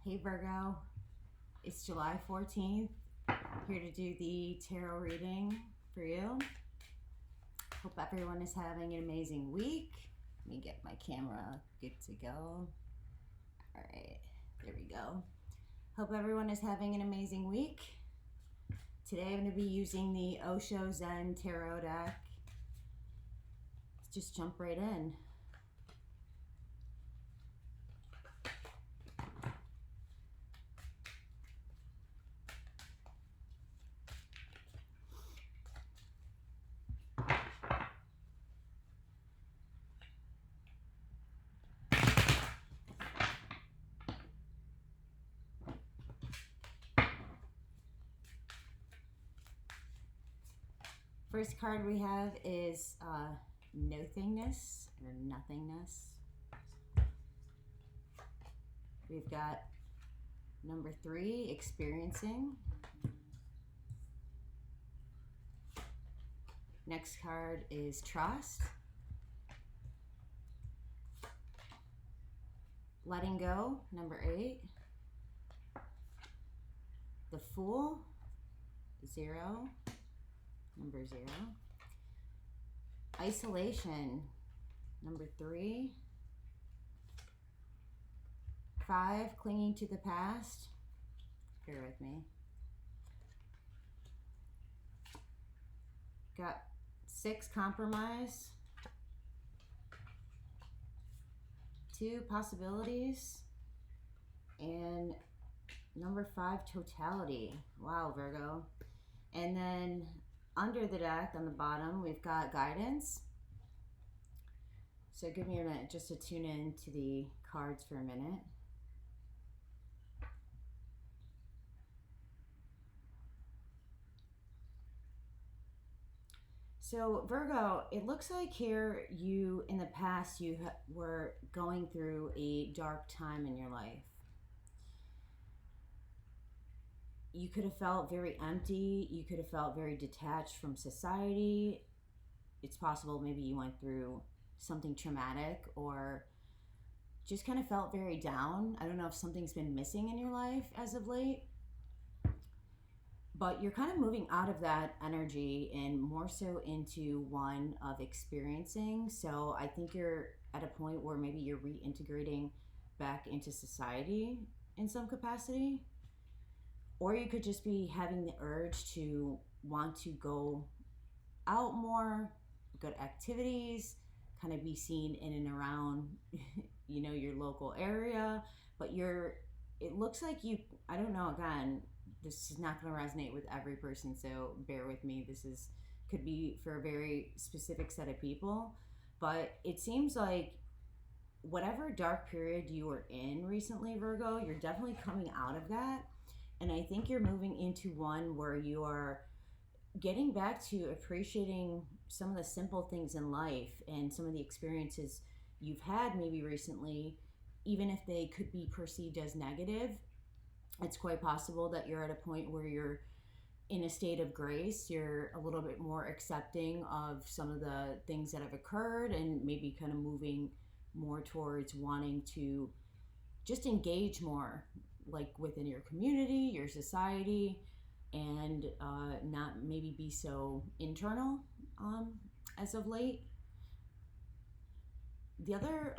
Hey Virgo, it's July 14th. Here to do the tarot reading for you. Hope everyone is having an amazing week. Let me get my camera good to go. All right, there we go. Hope everyone is having an amazing week. Today I'm going to be using the Osho Zen Tarot deck. Let's just jump right in. First card we have is nothingness or nothingness. We've got number 3, experiencing. Next card is trust. Letting go, number 8. The Fool, 0. Number 0. Isolation, number 3. 5, clinging to the past. Bear with me. Got 6, compromise. 2, possibilities. And number 5, totality. Wow, Virgo. And then under the deck on the bottom, we've got guidance. So give me a minute just to tune in to the cards for a minute. So Virgo, it looks like here you, in the past, you were going through a dark time in your life. You could have felt very empty. You could have felt very detached from society. It's possible maybe you went through something traumatic or just kind of felt very down. I don't know if something's been missing in your life as of late. But you're kind of moving out of that energy and more so into one of experiencing. So I think you're at a point where maybe you're reintegrating back into society in some capacity. Or you could just be having the urge to want to go out more, go to activities, kind of be seen in and around, your local area. But it looks like you, I don't know, again, this is not going to resonate with every person, so bear with me. Could be for a very specific set of people. But it seems like whatever dark period you were in recently, Virgo, you're definitely coming out of that. And I think you're moving into one where you are getting back to appreciating some of the simple things in life and some of the experiences you've had maybe recently, even if they could be perceived as negative. It's quite possible that you're at a point where you're in a state of grace. You're a little bit more accepting of some of the things that have occurred and maybe kind of moving more towards wanting to just engage more, like within your community, your society, and not maybe be so internal as of late. The other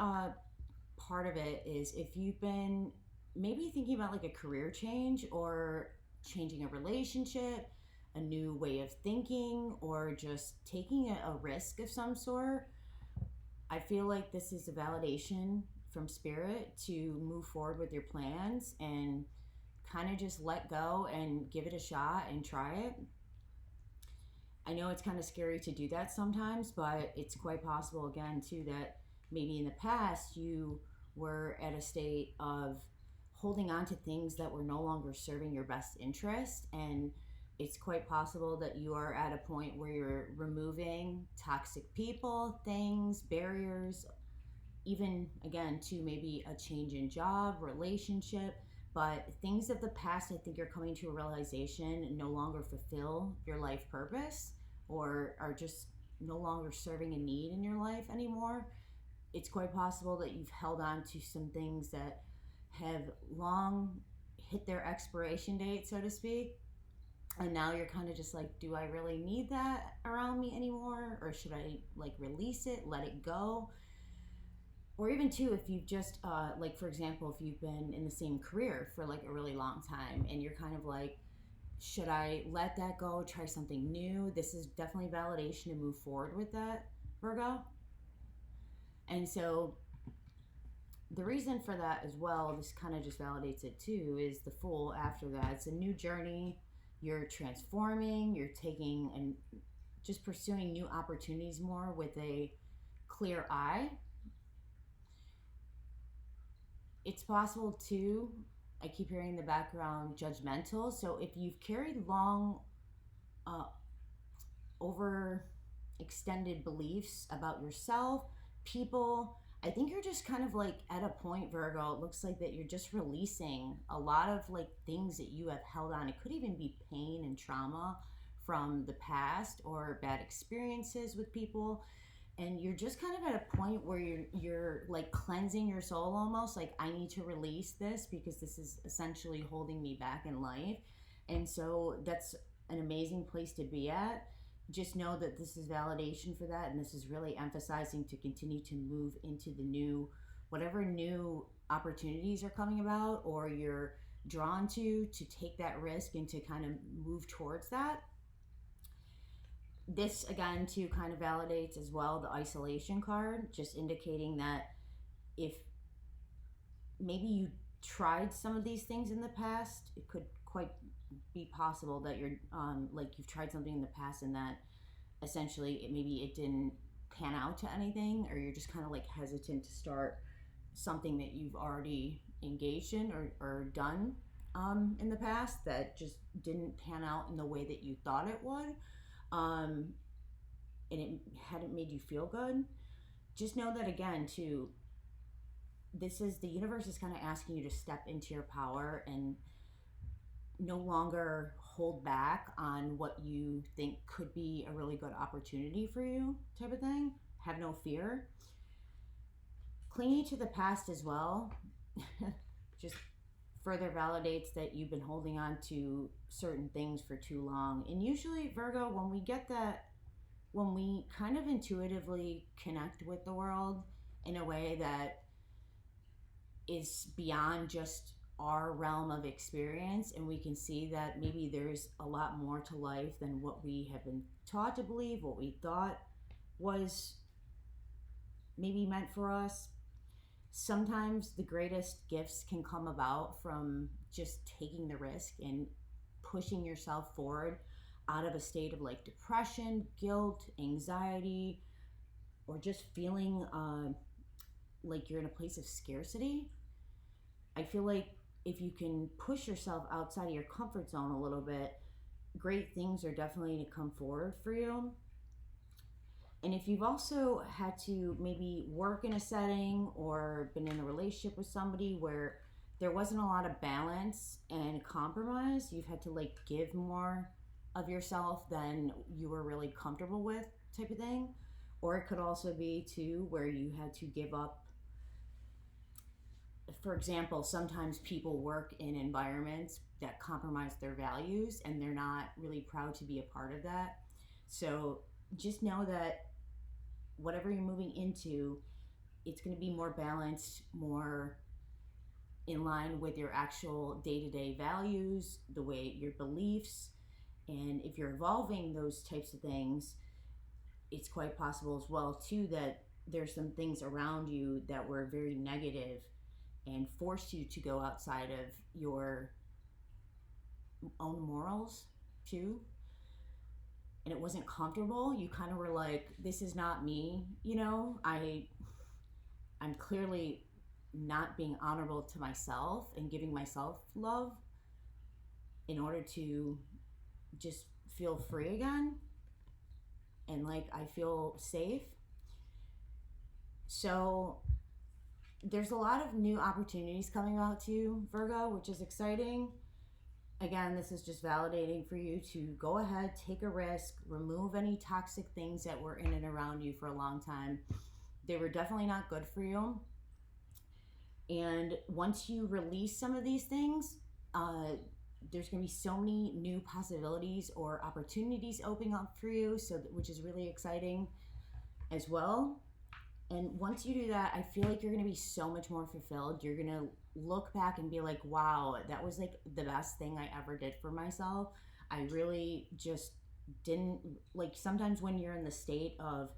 part of it is if you've been maybe thinking about like a career change or changing a relationship, a new way of thinking, or just taking a risk of some sort, I feel like this is a validation from spirit to move forward with your plans and kind of just let go and give it a shot and try it. I know it's kind of scary to do that sometimes, but it's quite possible again too that maybe in the past you were at a state of holding on to things that were no longer serving your best interest, and it's quite possible that you are at a point where you're removing toxic people, things, barriers, even again to maybe a change in job, relationship. But things of the past, I think you're coming to a realization no longer fulfill your life purpose or are just no longer serving a need in your life anymore. It's quite possible that you've held on to some things that have long hit their expiration date, so to speak. And now you're kind of just like, do I really need that around me anymore? Or should I like release it, let it go? Or even too, if you've just, like for example, if you've been in the same career for like a really long time and you're kind of like, should I let that go, try something new? This is definitely validation to move forward with that, Virgo. And so the reason for that as well, this kind of just validates it too, is the Fool after that. It's a new journey. You're transforming, you're taking and just pursuing new opportunities more with a clear eye. It's possible too, I keep hearing in the background, judgmental. So if you've carried long, uh, over extended beliefs about yourself, people, I think you're just kind of like at a point, Virgo, it looks like that you're just releasing a lot of like things that you have held on. It could even be pain and trauma from the past or bad experiences with people. And you're just kind of at a point where you're like cleansing your soul almost, like I need to release this because this is essentially holding me back in life. And so that's an amazing place to be at. Just know that this is validation for that, and this is really emphasizing to continue to move into the new, whatever new opportunities are coming about or you're drawn to take that risk and to kind of move towards that. This again too kind of validates as well the isolation card, just indicating that if maybe you tried some of these things in the past, it could quite be possible that you're like you've tried something in the past and that essentially maybe it didn't pan out to anything, or you're just kind of like hesitant to start something that you've already engaged in or done in the past that just didn't pan out in the way that you thought it would, and it hadn't made you feel good. Just know that again too, this is the universe is kind of asking you to step into your power and no longer hold back on what you think could be a really good opportunity for you, type of thing. Have no fear. Clinging to the past as well just further validates that you've been holding on to certain things for too long. And usually, Virgo, when we get that, when we kind of intuitively connect with the world in a way that is beyond just our realm of experience, and we can see that maybe there's a lot more to life than what we have been taught to believe, what we thought was maybe meant for us. Sometimes the greatest gifts can come about from just taking the risk and pushing yourself forward out of a state of like depression, guilt, anxiety, or just feeling like you're in a place of scarcity. I feel like if you can push yourself outside of your comfort zone a little bit, great things are definitely to come forward for you. And if you've also had to maybe work in a setting or been in a relationship with somebody where there wasn't a lot of balance and compromise, you've had to like give more of yourself than you were really comfortable with, type of thing. Or it could also be too where you had to give up. For example, sometimes people work in environments that compromise their values and they're not really proud to be a part of that. So just know that whatever you're moving into, it's going to be more balanced, more in line with your actual day-to-day values, the way your beliefs. And if you're evolving those types of things, it's quite possible as well too that there's some things around you that were very negative and forced you to go outside of your own morals too, and it wasn't comfortable. You kind of were like, this is not me, I'm clearly not being honorable to myself and giving myself love in order to just feel free again and like I feel safe. So there's a lot of new opportunities coming out to you, Virgo, which is exciting. Again, this is just validating for you to go ahead, take a risk, remove any toxic things that were in and around you for a long time. They were definitely not good for you. And once you release some of these things, uh, there's going to be so many new possibilities or opportunities opening up for you, so which is really exciting as well. And once you do that, I feel like you're going to be so much more fulfilled. You're going to look back and be like, wow, that was like the best thing I ever did for myself. I really just didn't like, sometimes when you're in the state of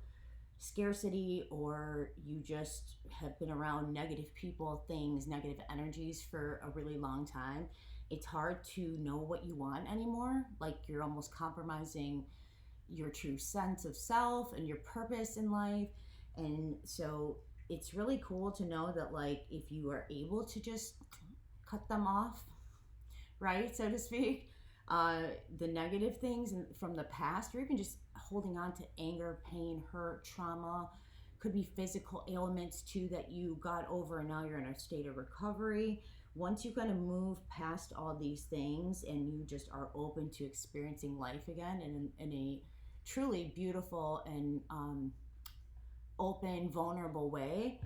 scarcity, or you just have been around negative people, things, negative energies for a really long time, it's hard to know what you want anymore. Like, you're almost compromising your true sense of self and your purpose in life. And so it's really cool to know that, like, if you are able to just cut them off, right, so to speak, uh, the negative things from the past, or even just holding on to anger, pain, hurt, trauma, could be physical ailments too that you got over and now you're in a state of recovery. Once you kind of move past all these things and you just are open to experiencing life again in a truly beautiful and open, vulnerable way,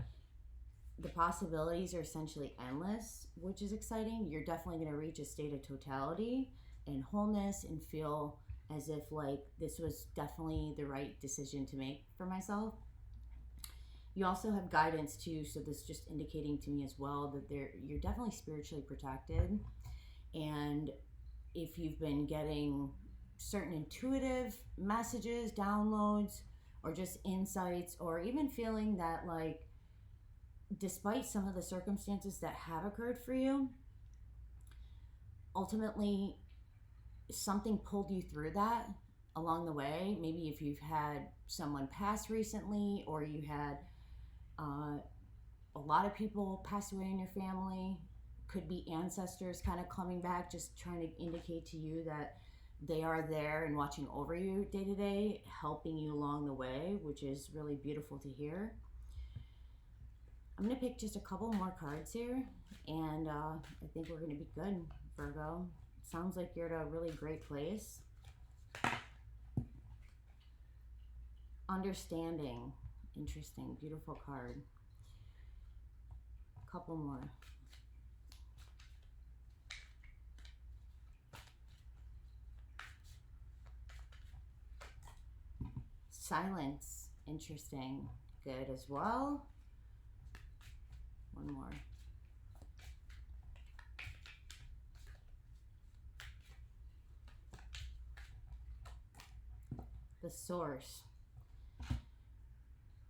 the possibilities are essentially endless, which is exciting. You're definitely going to reach a state of totality and wholeness and feel as if like this was definitely the right decision to make for myself. You also have guidance too, so this is just indicating to me as well that you're definitely spiritually protected. And if you've been getting certain intuitive messages, downloads, or just insights, or even feeling that like despite some of the circumstances that have occurred for you, ultimately something pulled you through that along the way. Maybe if you've had someone pass recently, or you had a lot of people pass away in your family, could be ancestors kind of coming back, just trying to indicate to you that they are there and watching over you day to day, helping you along the way, which is really beautiful to hear. I'm going to pick just a couple more cards here, and I think we're going to be good, Virgo. Sounds like you're at a really great place. Understanding. Interesting. Beautiful card. A couple more. Silence. Interesting. Good as well. One more. The source.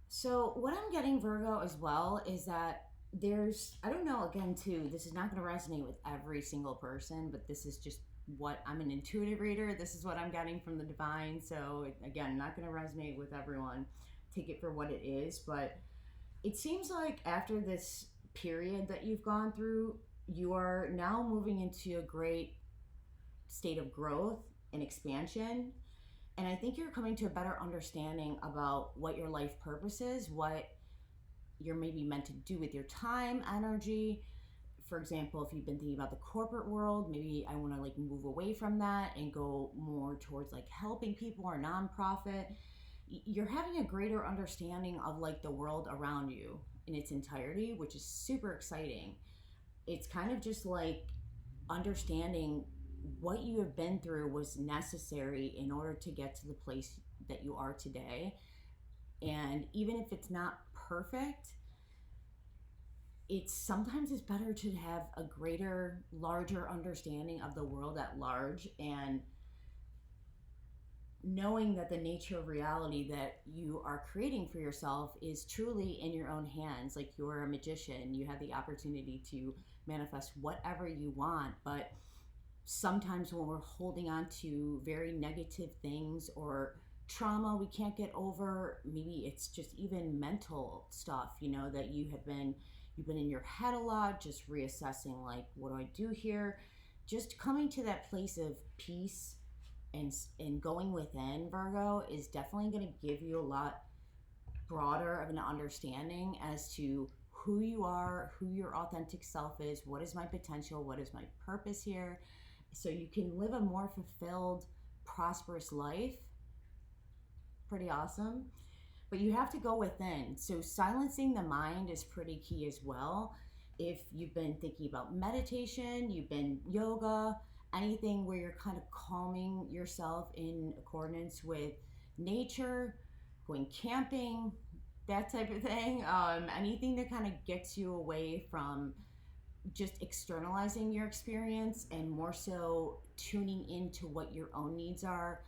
So what I'm getting, Virgo, as well, is that there's, I don't know, again, too, this is not going to resonate with every single person, but this is just what, I'm an intuitive reader. This is what I'm getting from the divine. So again, not going to resonate with everyone. Take it for what it is. But it seems like after this period that you've gone through, you are now moving into a great state of growth and expansion. And I think you're coming to a better understanding about what your life purpose is, what you're maybe meant to do with your time, energy. For example, if you've been thinking about the corporate world, maybe I want to like move away from that and go more towards like helping people or nonprofit. You're having a greater understanding of like the world around you in its entirety, which is super exciting. It's kind of just like understanding what you have been through was necessary in order to get to the place that you are today. And even if it's not perfect, it's sometimes it's better to have a greater, larger understanding of the world at large, and knowing that the nature of reality that you are creating for yourself is truly in your own hands. Like, you're a magician, you have the opportunity to manifest whatever you want. But sometimes when we're holding on to very negative things or trauma we can't get over, maybe it's just even mental stuff, you know, that you've been in your head a lot, just reassessing like, what do I do here? Just coming to that place of peace and going within, Virgo, is definitely going to give you a lot broader of an understanding as to who you are, who your authentic self is, what is my potential, what is my purpose here, so you can live a more fulfilled, prosperous life. Pretty awesome. But you have to go within. So silencing the mind is pretty key as well. If you've been thinking about meditation, you've been yoga, anything where you're kind of calming yourself in accordance with nature, going camping, that type of thing. Anything that kind of gets you away from just externalizing your experience and more so tuning into what your own needs are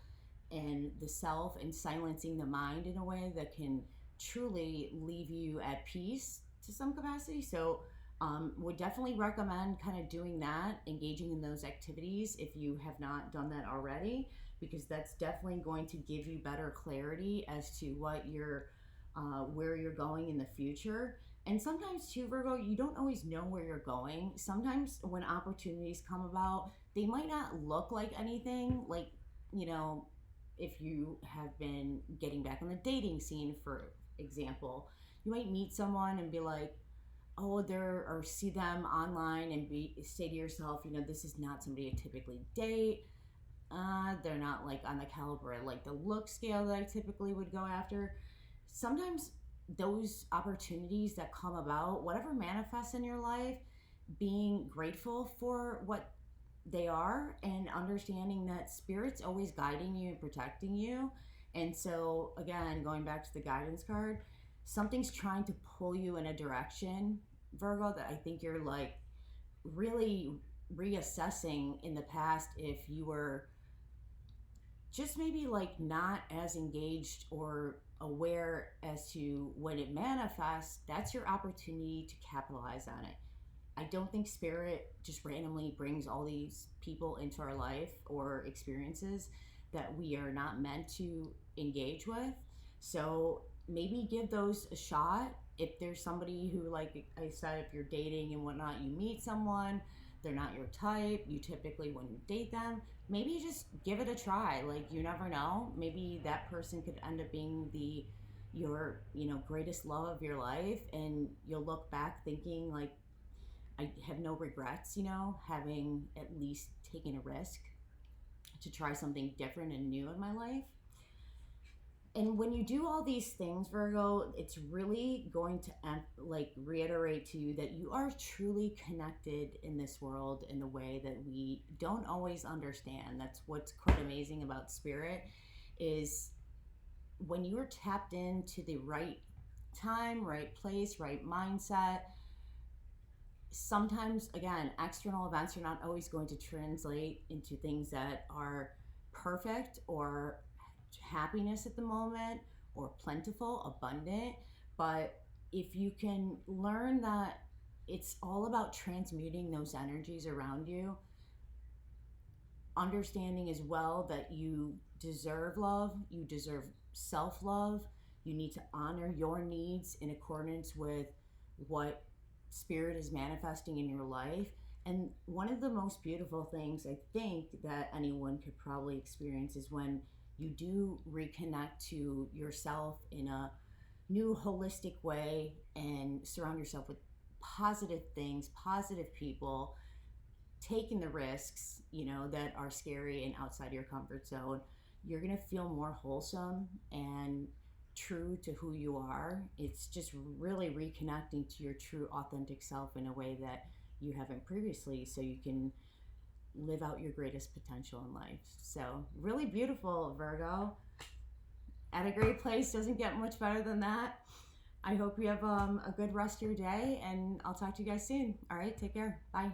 and the self, and silencing the mind in a way that can truly leave you at peace to some capacity. So, would definitely recommend kind of doing that, engaging in those activities if you have not done that already, because that's definitely going to give you better clarity as to what you're, where you're going in the future. And sometimes too, Virgo, you don't always know where you're going. Sometimes when opportunities come about, they might not look like anything. Like, you know, if you have been getting back on the dating scene, for example, you might meet someone and be like, oh, there, or see them online and say to yourself, you know, this is not somebody I typically date. They're not like on the caliber, like the look scale that I typically would go after. Sometimes those opportunities that come about, whatever manifests in your life, being grateful for what they are and understanding that spirit's always guiding you and protecting you. And so, again, going back to the guidance card, something's trying to pull you in a direction, Virgo, that I think you're like really reassessing in the past if you were just maybe like not as engaged or aware as to when it manifests. That's your opportunity to capitalize on it. I don't think spirit just randomly brings all these people into our life or experiences that we are not meant to engage with. So maybe give those a shot. If there's somebody who, like I said, if you're dating and whatnot, you meet someone, they're not your type, you typically wouldn't date them, maybe just give it a try. Like, you never know. Maybe that person could end up being your, greatest love of your life, and you'll look back thinking like, I have no regrets, having at least taken a risk to try something different and new in my life. And when you do all these things, Virgo, it's really going to reiterate to you that you are truly connected in this world in the way that we don't always understand. That's what's quite amazing about spirit, is when you are tapped into the right time, right place, right mindset. Sometimes, again, external events are not always going to translate into things that are perfect or happiness at the moment or plentiful, abundant. But if you can learn that it's all about transmuting those energies around you, understanding as well that you deserve love, you deserve self-love, you need to honor your needs in accordance with what spirit is manifesting in your life. And one of the most beautiful things I think that anyone could probably experience is when you do reconnect to yourself in a new holistic way and surround yourself with positive things, positive people, taking the risks, that are scary and outside your comfort zone. You're going to feel more wholesome and true to who you are. It's just really reconnecting to your true authentic self in a way that you haven't previously, so you can live out your greatest potential in life. So really beautiful, Virgo. At a great place, doesn't get much better than that. I hope you have a good rest of your day, and I'll talk to you guys soon. All right, take care. Bye.